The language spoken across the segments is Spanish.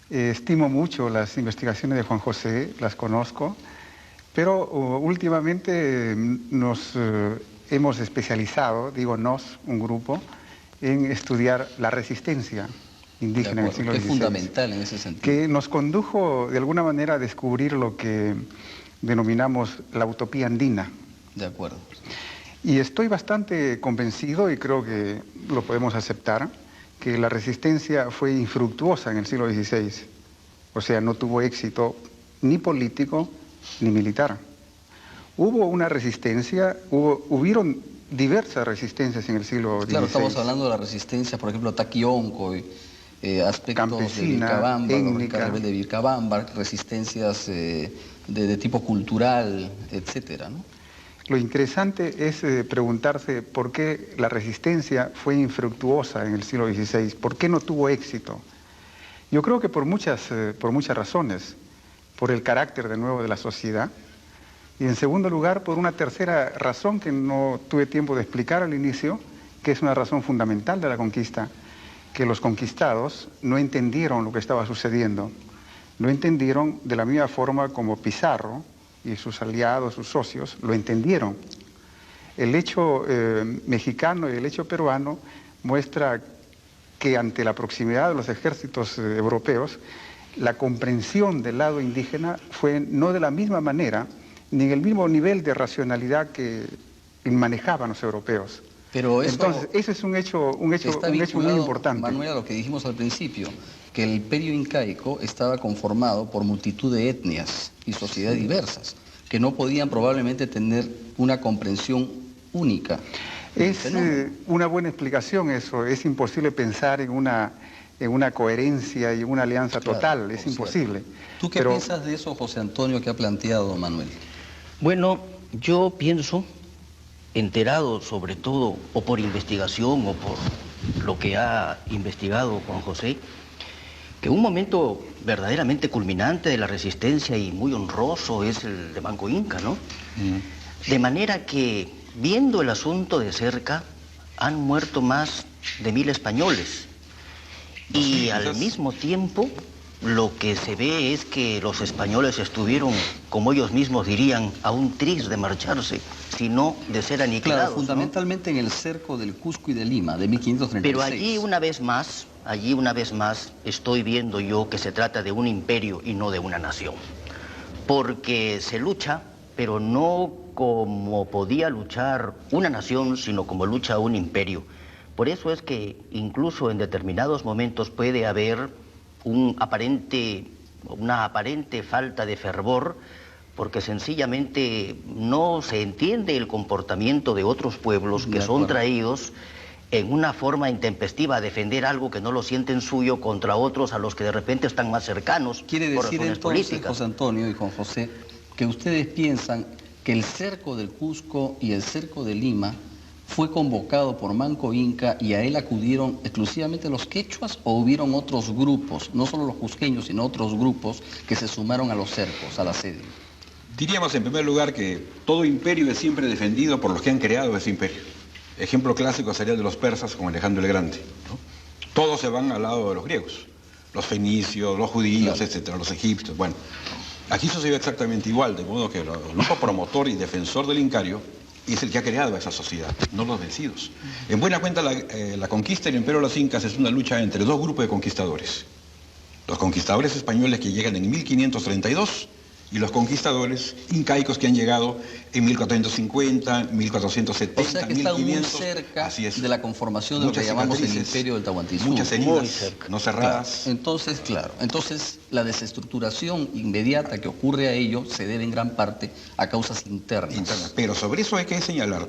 Estimo mucho las investigaciones de Juan José, las conozco, pero últimamente nos hemos especializado, digo nos, un grupo, en estudiar la resistencia indígena en el siglo que es XVI, fundamental en ese sentido. que nos condujo de alguna manera a descubrir lo que denominamos la utopía andina. De acuerdo. Y estoy bastante convencido, y creo que lo podemos aceptar, que la resistencia fue infructuosa en el siglo XVI. O sea, no tuvo éxito ni político ni militar. Hubo una resistencia, hubieron diversas resistencias en el siglo XVI. Claro, estamos hablando de la resistencia, por ejemplo, Taquionco, aspectos campesina, de Vilcabamba, étnica, rebelde de Vilcabamba, resistencias de tipo cultural, etcétera, ¿no? Lo interesante es preguntarse por qué la resistencia fue infructuosa en el siglo XVI, por qué no tuvo éxito. Yo creo que por muchas razones, por el carácter de nuevo de la sociedad, y en segundo lugar por una tercera razón que no tuve tiempo de explicar al inicio, que es una razón fundamental de la conquista, que los conquistados no entendieron lo que estaba sucediendo, no entendieron de la misma forma como Pizarro y sus aliados, sus socios, lo entendieron. El hecho mexicano y el hecho peruano muestra que ante la proximidad de los ejércitos europeos, la comprensión del lado indígena fue no de la misma manera, ni en el mismo nivel de racionalidad que manejaban los europeos. Pero eso, entonces, ese es un hecho muy importante. Manuel, a lo que dijimos al principio, que el imperio incaico estaba conformado por multitud de etnias y sociedades diversas, que no podían probablemente tener una comprensión única. Es una buena explicación eso, es imposible pensar en una coherencia y una alianza total, es imposible. ¿Tú qué piensas de eso, José Antonio, que ha planteado Manuel? Bueno, yo pienso, enterado sobre todo, o por investigación, o por lo que ha investigado Juan José, que un momento verdaderamente culminante de la resistencia y muy honroso es el de Manco Inca, ¿no? De manera que, viendo el asunto de cerca, han muerto más de 1000 españoles. Y al mismo tiempo, lo que se ve es que los españoles estuvieron, como ellos mismos dirían, a un tris de marcharse, sino de ser aniquilados. Claro, fundamentalmente, ¿no?, en el cerco del Cusco y de Lima, de 1536. Pero allí una vez más, estoy viendo yo que se trata de un imperio y no de una nación. Porque se lucha, pero no como podía luchar una nación, sino como lucha un imperio. Por eso es que incluso en determinados momentos puede haber una aparente falta de fervor, porque sencillamente no se entiende el comportamiento de otros pueblos que son traídos en una forma intempestiva a defender algo que no lo sienten suyo contra otros a los que de repente están más cercanos. Quiere decir entonces, José Antonio y Juan José, que ustedes piensan que el cerco del Cusco y el cerco de Lima fue convocado por Manco Inca y a él acudieron exclusivamente los quechuas, o hubieron otros grupos, no solo los cusqueños, sino otros grupos que se sumaron a los cercos, a la sede. Diríamos en primer lugar que todo imperio es siempre defendido por los que han creado ese imperio. Ejemplo clásico sería el de los persas con Alejandro el Grande, ¿no? Todos se van al lado de los griegos, los fenicios, los judíos, etcétera, los egipcios. Bueno, aquí sucedió exactamente igual, de modo que el grupo promotor y defensor del Incario es el que ha creado esa sociedad, no los vencidos. En buena cuenta, la conquista del imperio de los incas es una lucha entre dos grupos de conquistadores. Los conquistadores españoles que llegan en 1532 y los conquistadores incaicos que han llegado en 1450, 1470, o sea que 1500. Está muy cerca así es. De la conformación de lo que llamamos el imperio del Tahuantinsuyo. Muchas heridas no cerradas. Claro. Entonces, la desestructuración inmediata que ocurre a ello se debe en gran parte a causas internas. Pero sobre eso hay que señalar,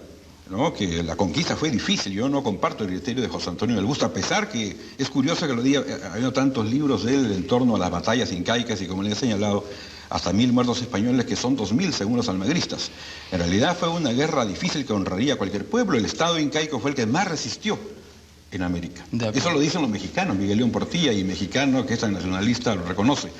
¿no?, que la conquista fue difícil. Yo no comparto el criterio de José Antonio del Busto, a pesar que es curioso que lo diga, ha habido tantos libros de él en torno a las batallas incaicas y, como le he señalado, hasta 1000 muertos españoles, que son 2000 según los almagristas. En realidad fue una guerra difícil que honraría a cualquier pueblo. El Estado incaico fue el que más resistió en América. Eso lo dicen los mexicanos. Miguel León Portilla, y mexicano que es tan nacionalista, lo reconoce.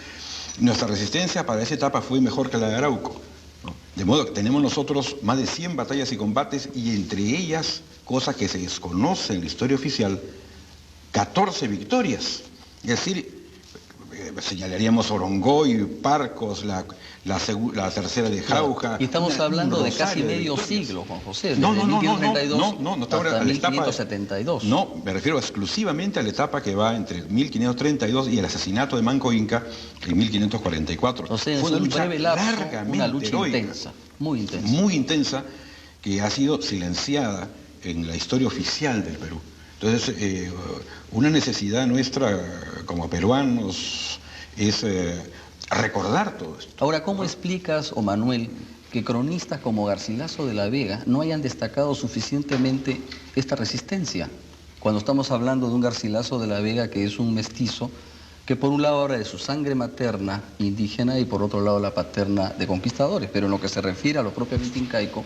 Nuestra resistencia para esa etapa fue mejor que la de Arauco, ¿no? De modo que tenemos nosotros más de 100 batallas y combates, y entre ellas, cosa que se desconoce en la historia oficial, 14 victorias. Es decir, señalaríamos Orongoy, Parcos, la tercera de Jauja. Y estamos hablando de casi medio siglo, Juan José, desde 1532 hasta 1572. No, me refiero exclusivamente a la etapa que va entre 1532 y el asesinato de Manco Inca en 1544. O sea, fue una lucha breve lapso, largamente una lucha heroica, intensa, muy intensa. Muy intensa, que ha sido silenciada en la historia oficial del Perú. Entonces, una necesidad nuestra como peruanos es recordar todo esto. Ahora, ¿cómo explicas, o Manuel, que cronistas como Garcilaso de la Vega no hayan destacado suficientemente esta resistencia? Cuando estamos hablando de un Garcilaso de la Vega que es un mestizo, que por un lado habla de su sangre materna indígena y por otro lado la paterna de conquistadores, pero en lo que se refiere a lo propiamente incaico,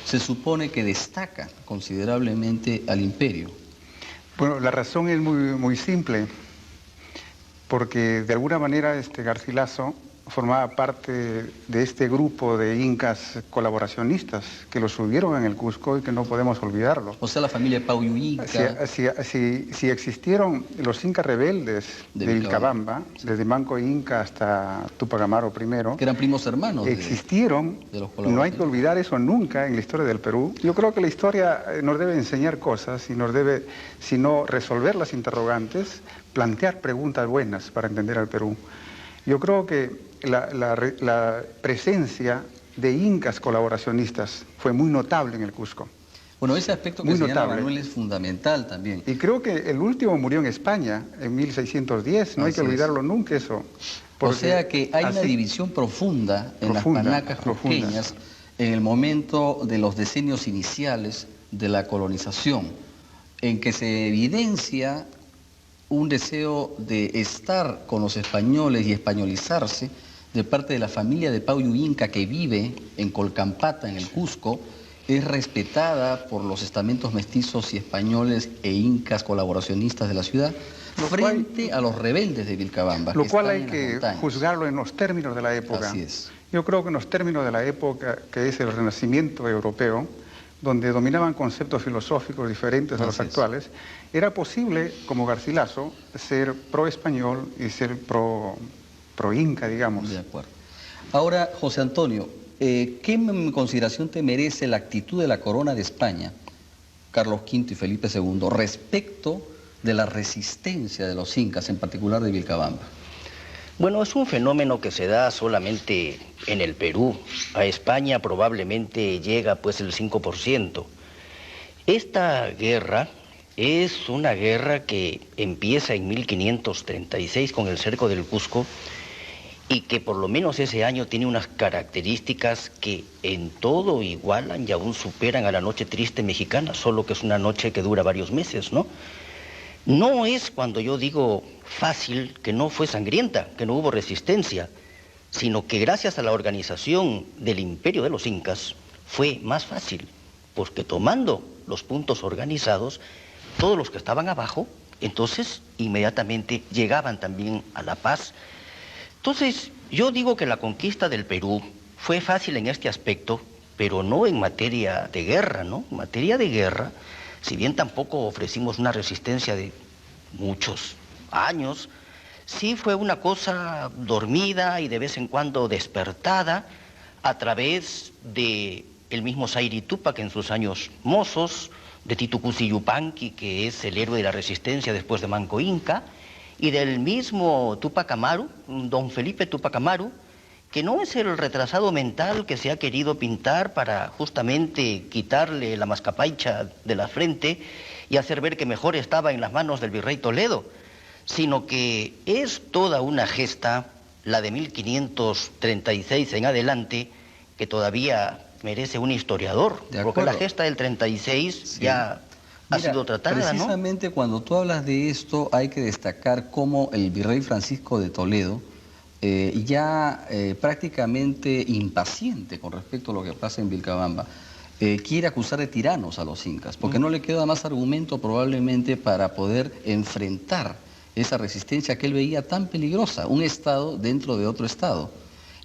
se supone que destaca considerablemente al imperio. Bueno, la razón es muy simple, porque de alguna manera Garcilaso formaba parte de este grupo de incas colaboracionistas que lo subieron en el Cusco y que no podemos olvidarlo. O sea, la familia Pauyu Inca. Si existieron los incas rebeldes de Vilcabamba, desde Manco Inca hasta Tupac Amaru I, que eran primos hermanos. Existieron, no hay que olvidar eso nunca en la historia del Perú. Yo creo que la historia nos debe enseñar cosas y nos debe, si no resolver las interrogantes, plantear preguntas buenas para entender al Perú. Yo creo que la presencia de incas colaboracionistas fue muy notable en el Cusco. Bueno, ese aspecto que señala Manuel es fundamental también. Y creo que el último murió en España en 1610, no hay que olvidarlo nunca eso. O sea que hay una división profunda en las panacas cusqueñas en el momento de los decenios iniciales de la colonización, en que se evidencia un deseo de estar con los españoles y españolizarse de parte de la familia de Pauyu Inca que vive en Colcampata, en el Cusco, es respetada por los estamentos mestizos y españoles e incas colaboracionistas de la ciudad frente a los rebeldes de Vilcabamba. Lo cual hay que juzgarlo en los términos de la época. Así es. Yo creo que en los términos de la época, que es el Renacimiento europeo, donde dominaban conceptos filosóficos diferentes a los actuales, era posible, como Garcilaso, ser pro-español y ser pro-inca, digamos. De acuerdo. Ahora, José Antonio, ¿qué consideración te merece la actitud de la corona de España, Carlos V y Felipe II, respecto de la resistencia de los incas, en particular de Vilcabamba? Bueno, es un fenómeno que se da solamente en el Perú. A España probablemente llega pues el 5%. Esta guerra es una guerra que empieza en 1536 con el cerco del Cusco y que por lo menos ese año tiene unas características que en todo igualan y aún superan a la Noche Triste mexicana, solo que es una noche que dura varios meses, ¿no? No es, cuando yo digo fácil, que no fue sangrienta, que no hubo resistencia, sino que gracias a la organización del imperio de los incas fue más fácil, porque tomando los puntos organizados, todos los que estaban abajo, entonces inmediatamente llegaban también a la paz. Entonces, yo digo que la conquista del Perú fue fácil en este aspecto, pero no en materia de guerra, ¿no? En materia de guerra, si bien tampoco ofrecimos una resistencia de muchos años, sí fue una cosa dormida y de vez en cuando despertada a través de el mismo Zairi Tupac en sus años mozos, de Titucuzi Yupanqui, que es el héroe de la resistencia después de Manco Inca, y del mismo Tupac Amaru, don Felipe Tupac Amaru, que no es el retrasado mental que se ha querido pintar para justamente quitarle la mascapaicha de la frente y hacer ver que mejor estaba en las manos del virrey Toledo, sino que es toda una gesta, la de 1536 en adelante, que todavía merece un historiador, porque la gesta del 36 ya ha sido tratada, precisamente, ¿no? Cuando tú hablas de esto, hay que destacar cómo el virrey Francisco de Toledo, prácticamente impaciente con respecto a lo que pasa en Vilcabamba, quiere acusar de tiranos a los incas, porque no le queda más argumento probablemente para poder enfrentar esa resistencia que él veía tan peligrosa, un estado dentro de otro estado,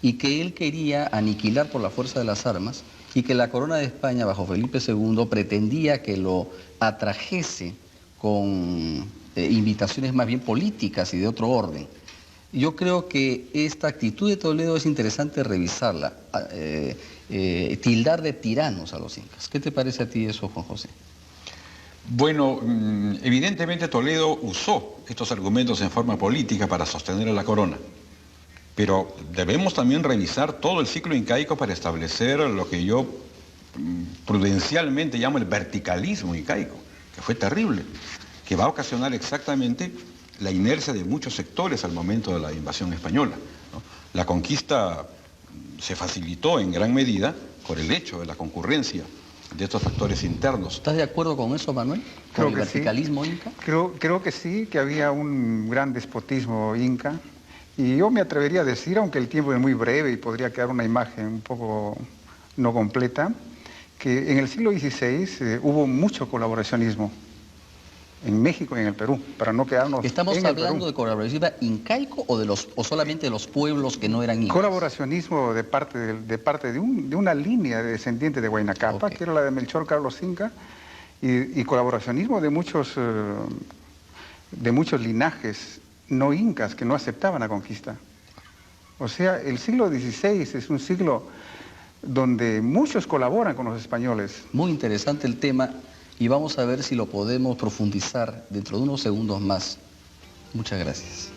y que él quería aniquilar por la fuerza de las armas, y que la corona de España bajo Felipe II pretendía que lo atrajese con invitaciones más bien políticas y de otro orden. Yo creo que esta actitud de Toledo es interesante revisarla, tildar de tiranos a los incas. ¿Qué te parece a ti eso, Juan José? Bueno, evidentemente Toledo usó estos argumentos en forma política para sostener a la corona, pero debemos también revisar todo el ciclo incaico para establecer lo que yo prudencialmente llamo el verticalismo incaico, que fue terrible, que va a ocasionar exactamente la inercia de muchos sectores al momento de la invasión española, ¿no? La conquista se facilitó en gran medida por el hecho de la concurrencia de estos factores internos. ¿Estás de acuerdo con eso, Manuel? ¿Con el verticalismo inca? Creo que sí, que había un gran despotismo inca. Y yo me atrevería a decir, aunque el tiempo es muy breve y podría quedar una imagen un poco no completa, que en el siglo XVI hubo mucho colaboracionismo en México y en el Perú, para no quedarnos ¿Estamos en el hablando Perú. de colaboración incaico o solamente de los pueblos que no eran incas? Colaboracionismo de parte de una línea de descendientes de Huayna Cápac, que era la de Melchor Carlos Inca, y colaboracionismo de muchos linajes no incas que no aceptaban la conquista. O sea, el siglo XVI es un siglo donde muchos colaboran con los españoles. Muy interesante el tema y vamos a ver si lo podemos profundizar dentro de unos segundos más. Muchas gracias.